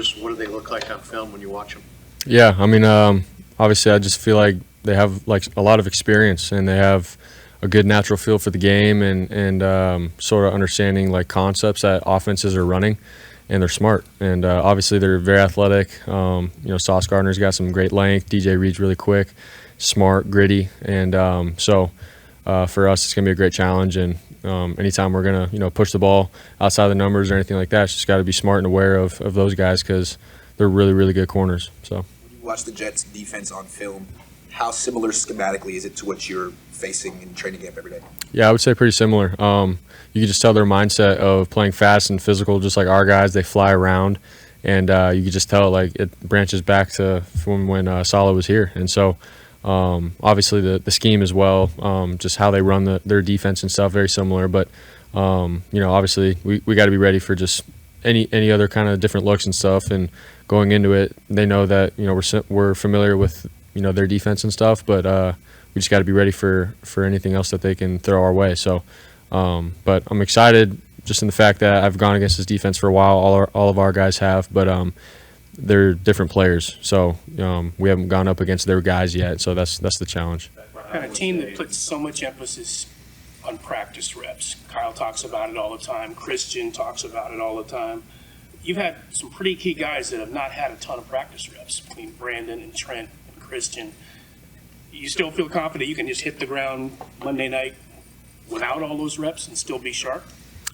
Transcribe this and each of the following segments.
corners. What do they look like on film when you watch them? Yeah, I mean, obviously, I just feel like they have like a lot of experience and they have a good natural feel for the game and sort of understanding like concepts that offenses are running, and they're smart. And obviously, they're very athletic. Sauce Gardner's got some great length. DJ Reed's really quick, smart, gritty, and for us, it's gonna be a great challenge. And anytime we're gonna push the ball outside the numbers or anything like that, it's just got to be smart and aware of those guys because they're really, really good corners. So when you watch the Jets defense on film, how similar schematically is it to what you're facing in training camp every day? Yeah, I would say pretty similar. You can just tell their mindset of playing fast and physical, just like our guys. They fly around, and you can just tell like it branches back to from when Saleh was here. And so obviously the scheme as well, just how they run their defense and stuff, very similar. But obviously we got to be ready for just any other kind of different looks and stuff. And going into it, they know that we're familiar with their defense and stuff, but we just got to be ready for anything else that they can throw our way. So, but I'm excited just in the fact that I've gone against this defense for a while. All of our guys have, but they're different players. So we haven't gone up against their guys yet. So that's the challenge. And a team that puts so much emphasis on practice reps. Kyle talks about it all the time. Christian talks about it all the time. You've had some pretty key guys that have not had a ton of practice reps between Brandon and Trent and Christian. You still feel confident you can just hit the ground Monday night without all those reps and still be sharp?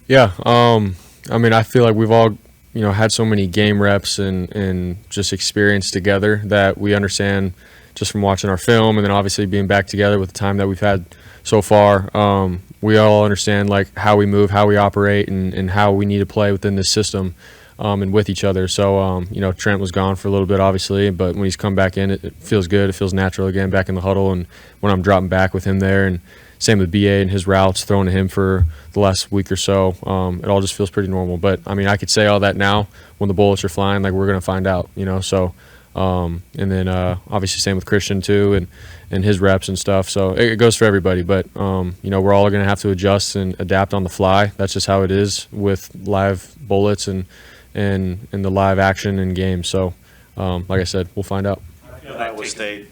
Yeah. I mean, I feel like we've all, had so many game reps and just experience together that we understand just from watching our film and then obviously being back together with the time that we've had so far. We all understand like how we move, how we operate, and how we need to play within this system. And with each other. So, Trent was gone for a little bit, obviously, but when he's come back in, it feels good. It feels natural again back in the huddle. And when I'm dropping back with him there, and same with BA and his routes thrown to him for the last week or so, it all just feels pretty normal. But, I mean, I could say all that now when the bullets are flying, like we're going to find out, So, and then obviously same with Christian too and his reps and stuff. So it goes for everybody. But, we're all going to have to adjust and adapt on the fly. That's just how it is with live bullets and the live action in games. So, like I said, we'll find out. Iowa State,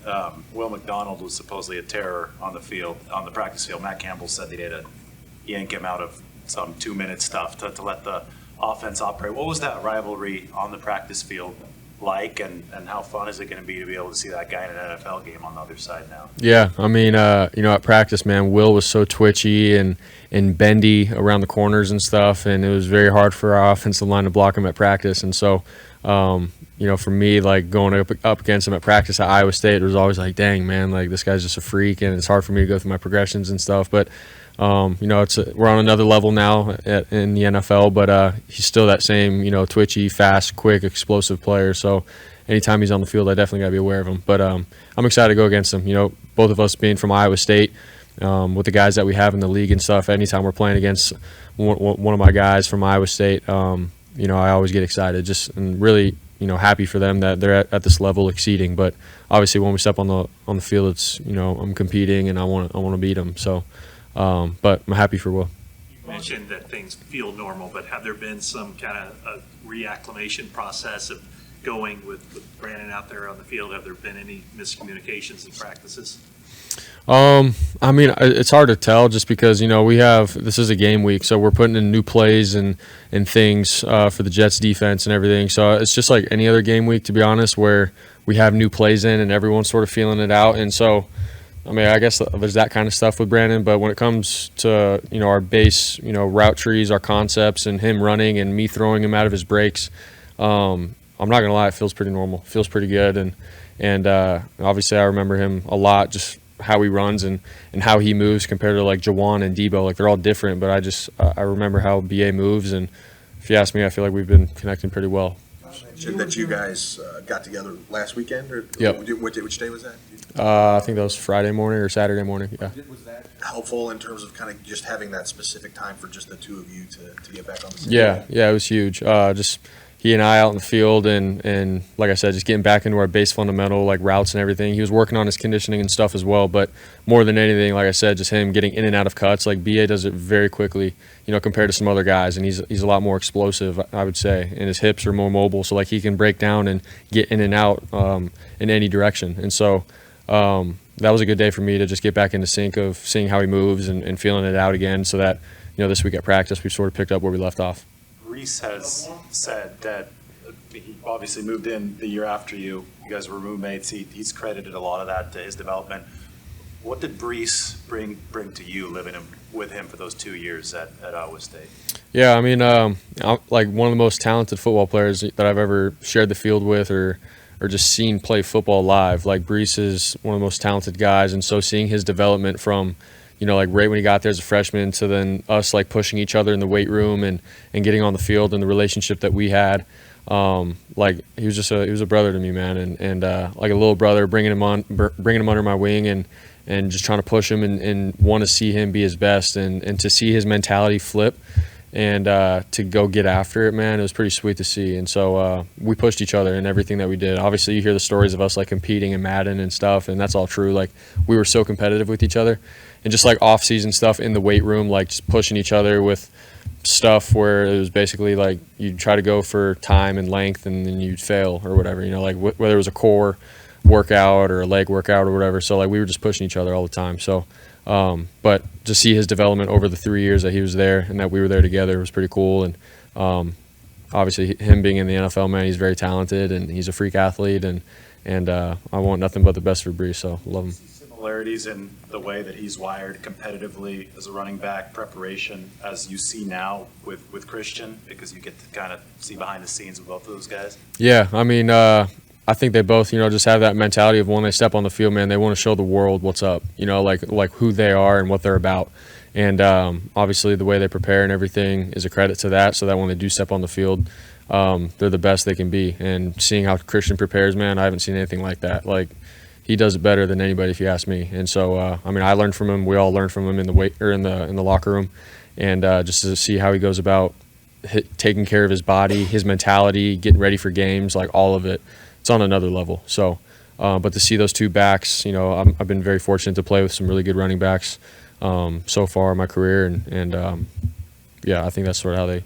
Will McDonald was supposedly a terror on the practice field. Matt Campbell said they had to yank him out of some 2-minute stuff to let the offense operate. What was that rivalry on the practice field like, and how fun is it going to be able to see that guy in an NFL game on the other side now? Yeah, I mean, at practice, man, Will was so twitchy and bendy around the corners and stuff, and it was very hard for our offensive line to block him at practice. And so, for me, like going up against him at practice at Iowa State, it was always like, dang, man, like this guy's just a freak, and it's hard for me to go through my progressions and stuff. But we're on another level now in the NFL, but he's still that same, twitchy, fast, quick, explosive player. So anytime he's on the field, I definitely got to be aware of him. But I'm excited to go against him. Both of us being from Iowa State, with the guys that we have in the league and stuff, anytime we're playing against one of my guys from Iowa State, I always get excited and really, happy for them that they're at this level exceeding. But obviously when we step on the field, it's, I'm competing and I want to beat them. So, but I'm happy for Will. You mentioned that things feel normal, but have there been some kind of a reacclimation process of going with Brandon out there on the field? Have there been any miscommunications in practices? I mean, it's hard to tell just because, this is a game week, so we're putting in new plays and things for the Jets defense and everything. So it's just like any other game week, to be honest, where we have new plays in and everyone's sort of feeling it out. And so, I mean, I guess there's that kind of stuff with Brandon, but when it comes to, our base, route trees, our concepts, and him running and me throwing him out of his breaks, I'm not going to lie, it feels pretty normal. It feels pretty good. And obviously I remember him a lot, just how he runs and how he moves compared to like Jawan and Debo. Like they're all different, but I remember how BA moves. And if you ask me, I feel like we've been connecting pretty well. That you guys got together last weekend, or yep. Which day was that? I think that was Friday morning or Saturday morning. Yeah. Was that helpful in terms of kind of just having that specific time for just the two of you to get back on the same? Yeah, it was huge. he and I out in the field, and like I said, just getting back into our base fundamental, like routes and everything. He was working on his conditioning and stuff as well, but more than anything, like I said, just him getting in and out of cuts. Like BA does it very quickly, compared to some other guys, and he's a lot more explosive, I would say, and his hips are more mobile, so like he can break down and get in and out in any direction. And so that was a good day for me to just get back into sync of seeing how he moves and feeling it out again, so that this week at practice we sort of picked up where we left off. Reese has said that he obviously moved in the year after you. You guys were roommates. He's credited a lot of that to his development. What did Brees bring to you living with him for those 2 years at Iowa State? Yeah, I mean, I'm like one of the most talented football players that I've ever shared the field with or just seen play football live. Like Brees is one of the most talented guys, and so seeing his development from like right when he got there as a freshman to then us like pushing each other in the weight room and getting on the field and the relationship that we had, like he was a brother to me, man, and like a little brother, bringing him under my wing and just trying to push him and want to see him be his best and to see his mentality flip and to go get after it, man, it was pretty sweet to see. And so we pushed each other in everything that we did. Obviously, you hear the stories of us like competing in Madden and stuff, and that's all true. Like we were so competitive with each other, and just like off-season stuff in the weight room, like just pushing each other with stuff where it was basically like you'd try to go for time and length, and then you'd fail or whatever. Like whether it was a core workout or a leg workout or whatever. So like we were just pushing each other all the time. So. But to see his development over the 3 years that he was there and that we were there together was pretty cool. And obviously him being in the NFL, man, he's very talented and he's a freak athlete. And I want nothing but the best for Brees, so love him. Similarities in the way that he's wired competitively as a running back, preparation, as you see now with Christian, because you get to kind of see behind the scenes with both of those guys? Yeah, I mean, I think they both, just have that mentality of when they step on the field, man, they want to show the world what's up, like who they are and what they're about. And obviously the way they prepare and everything is a credit to that, so that when they do step on the field, they're the best they can be. And seeing how Christian prepares, man, I haven't seen anything like that. Like he does it better than anybody, if you ask me. And so, I mean, I learned from him. We all learned from him in the locker room, and just to see how he goes about taking care of his body, his mentality, getting ready for games, like all of it. It's on another level. So, but to see those two backs, I've been very fortunate to play with some really good running backs so far in my career, and yeah, I think that's sort of how they,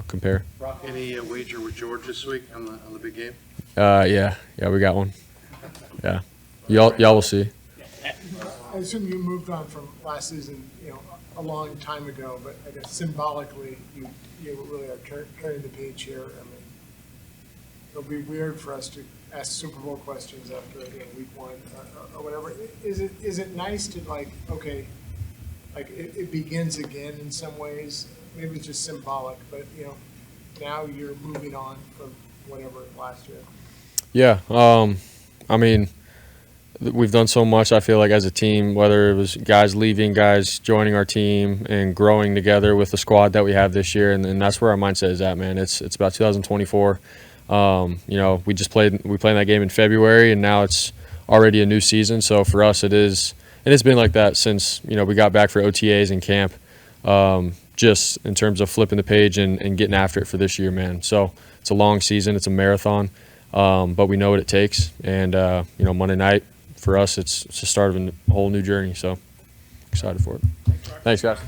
compare. Brock, any wager with George this week on the big game? Yeah, we got one. Yeah, y'all will see. I assume you moved on from last season, a long time ago, but I guess symbolically, you really are turning the page here. I mean, it'll be weird for us to ask Super Bowl questions after week one or whatever. Is it nice to it begins again in some ways? Maybe it's just symbolic, but now you're moving on from whatever last year. Yeah, I mean, we've done so much, I feel like, as a team, whether it was guys leaving, guys joining our team, and growing together with the squad that we have this year, and that's where our mindset is at, man. It's about 2024. We played that game in February, and now it's already a new season. So for us, it has been like that since we got back for OTAs and camp. Just in terms of flipping the page and getting after it for this year, man. So it's a long season, it's a marathon, but we know what it takes. And Monday night for us, it's the start of a whole new journey. So excited for it. Thanks, guys.